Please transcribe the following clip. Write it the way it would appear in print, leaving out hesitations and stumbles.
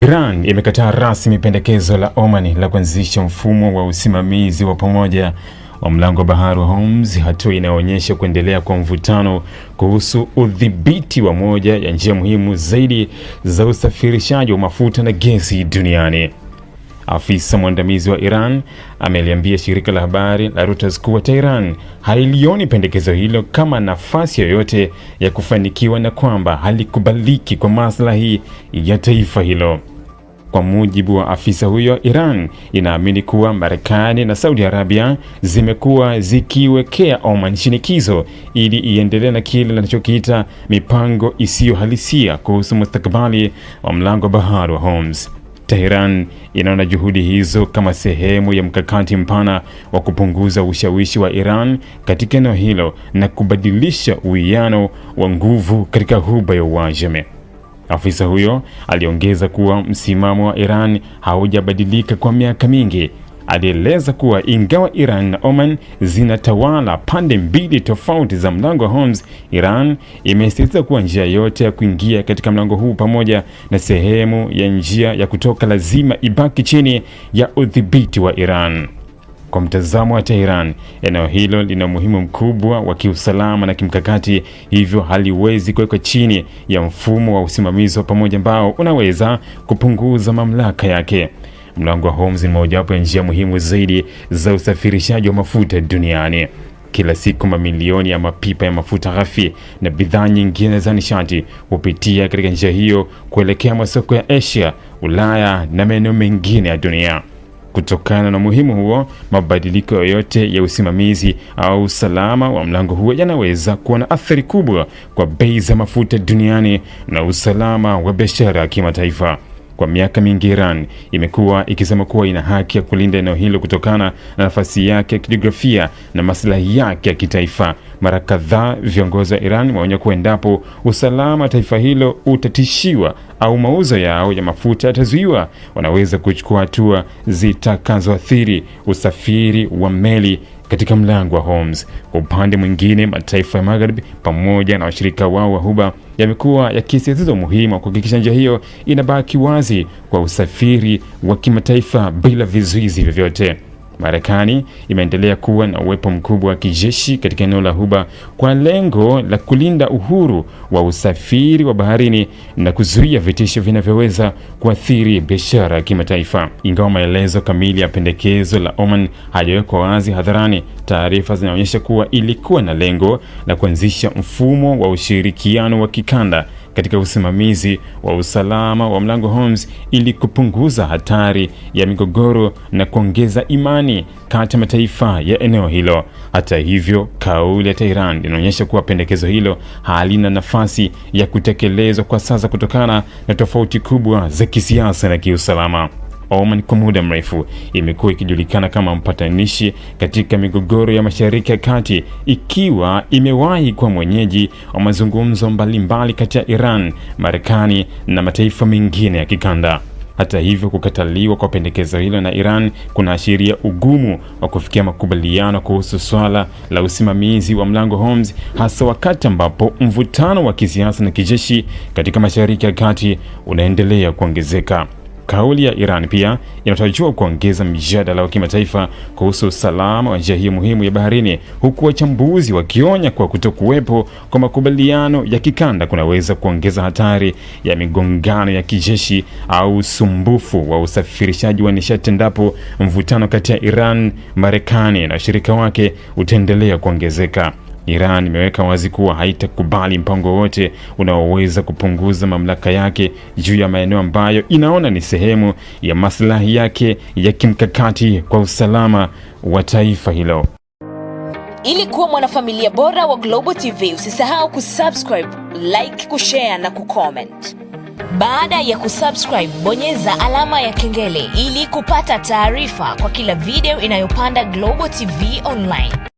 Iran imekataa rasmi pendekezo la Oman la kuanzisha mfumo wa usimamizi wa pamoja wa mlango wa bahari wa Hormuz, hatua inaonyesha kuendelea kwa mvutano kuhusu udhibiti wa moja ya njia muhimu zaidi za usafirishaji wa mafuta na gesi duniani. Afisa mwandamizi wa Iran ameliambia shirika la habari la Reuters kuwa Tehran hailioni pendekezo hilo kama nafasi yoyote ya kufanikiwa na kwamba halikubaliki kwa maslahi ya taifa hilo. Kwa mujibu wa afisa huyo, Iran inaamini kuwa Marekani na Saudi Arabia zimekuwa zikiwekea Oman shinikizo ili iendelee na kile linachokiita mipango isiyo halisia kuhusu mustakabali wa mlango wa bahari wa Hormuz. Tehran inaona juhudi hizo kama sehemu ya mkakati mpana wa kupunguza ushawishi wa Iran katika eneo hilo na kubadilisha uwiano wa nguvu katika Ghuba ya Uajemi. Afisa huyo aliongeza kuwa msimamo wa Iran haujabadilika kwa miaka mingi. Alieleza kuwa ingawa Iran na Oman zinatawala pande mbili tofauti za mlango wa Hormuz, Iran imesisitiza kuwa njia yote ya kuingia katika mlango huu pamoja na sehemu ya njia ya kutoka lazima ibaki chini ya udhibiti wa Iran. Kwa mtazamo wa Tehran, eneo hilo lina umuhimu mkubwa wa kiusalama na kimkakati, hivyo haliwezi kuwekwa chini ya mfumo wa usimamizi wa pamoja ambao unaweza kupunguza mamlaka yake. Mlango wa Hormuz ni mojawapo ya njia muhimu zaidi za usafirishaji wa mafuta duniani. Kila siku mamilioni ya mapipa ya mafuta ghafi na bidhaa nyingine za nishati hupitia katika njia hiyo kuelekea masoko ya Asia, Ulaya na maeneo mengine ya dunia. Kutokana na umuhimu huo, mabadiliko yoyote ya usimamizi au usalama wa mlango huo yanaweza kuwa na athari kubwa kwa bei za mafuta duniani na usalama wa biashara ya kimataifa. Kwa miaka mingi Iran imekuwa ikisema kuwa ina haki ya kulinda eneo hilo kutokana na nafasi yake ya kijiografia na maslahi yake ya kitaifa. Mara kadhaa viongozi wa Iran waonya kuwa endapo usalama wa taifa hilo utatishiwa au mauzo yao ya mafuta yatazuiwa, wanaweza kuchukua hatua zitakazoathiri usafiri wa meli katika mlango wa Hormuz. Kwa upande mwingine, mataifa ya Magharibi pamoja na washirika wao wa Ghuba yamekuwa yakisisitiza umuhimu wa kuhakikisha njia hiyo inabaki wazi kwa usafiri wa kimataifa bila vizuizi vyovyote. Marekani imeendelea kuwa na uwepo mkubwa wa kijeshi katika eneo la Ghuba kwa lengo la kulinda uhuru wa usafiri wa baharini na kuzuia vitisho vinavyoweza kuathiri biashara ya kimataifa. Ingawa maelezo kamili ya pendekezo la Oman hayajawekwa wazi hadharani, taarifa zinaonyesha kuwa ilikuwa na lengo la kuanzisha mfumo wa ushirikiano wa kikanda katika usimamizi wa usalama wa mlango Hormuz ili kupunguza hatari ya migogoro na kuongeza imani kati ya mataifa ya eneo hilo. Hata hivyo, kauli ya Tehran inaonyesha kuwa pendekezo hilo halina nafasi ya kutekelezwa kwa sasa kutokana na tofauti kubwa za kisiasa na kiusalama. Oman kwa muda mrefu imekuwa ikijulikana kama mpatanishi katika migogoro ya Mashariki ya Kati, ikiwa imewahi kuwa mwenyeji wa mazungumzo mbalimbali kati ya Iran, Marekani na mataifa mengine ya kikanda. Hata hivyo, kukataliwa kwa pendekezo hilo na Iran kunaashiria ugumu wa kufikia makubaliano kuhusu swala la usimamizi wa mlango Hormuz, hasa wakati ambapo mvutano wa kisiasa na kijeshi katika Mashariki ya Kati unaendelea kuongezeka. Kauli ya Iran pia inatarajiwa kuongeza mjadala wa kimataifa kuhusu usalama wa njia hii muhimu ya baharini, huku wachambuzi wakionya kwa kutokuwepo kwa makubaliano ya kikanda kunaweza kuongeza hatari ya migongano ya kijeshi au usumbufu wa usafirishaji wa nishati endapo mvutano kati ya Iran, Marekani na washirika wake utaendelea kuongezeka. Iran imeweka wazi kuwa haitakubali mpango wote unaoweza kupunguza mamlaka yake juu ya maeneo ambayo inaona ni sehemu ya maslahi yake ya kimkakati kwa usalama wa taifa hilo. Ili kuwa mwanafamilia bora wa Global TV, usisahau kusubscribe, like, kushare na kucomment. Baada ya kusubscribe, bonyeza alama ya kengele ili kupata taarifa kwa kila video inayopanda Global TV Online.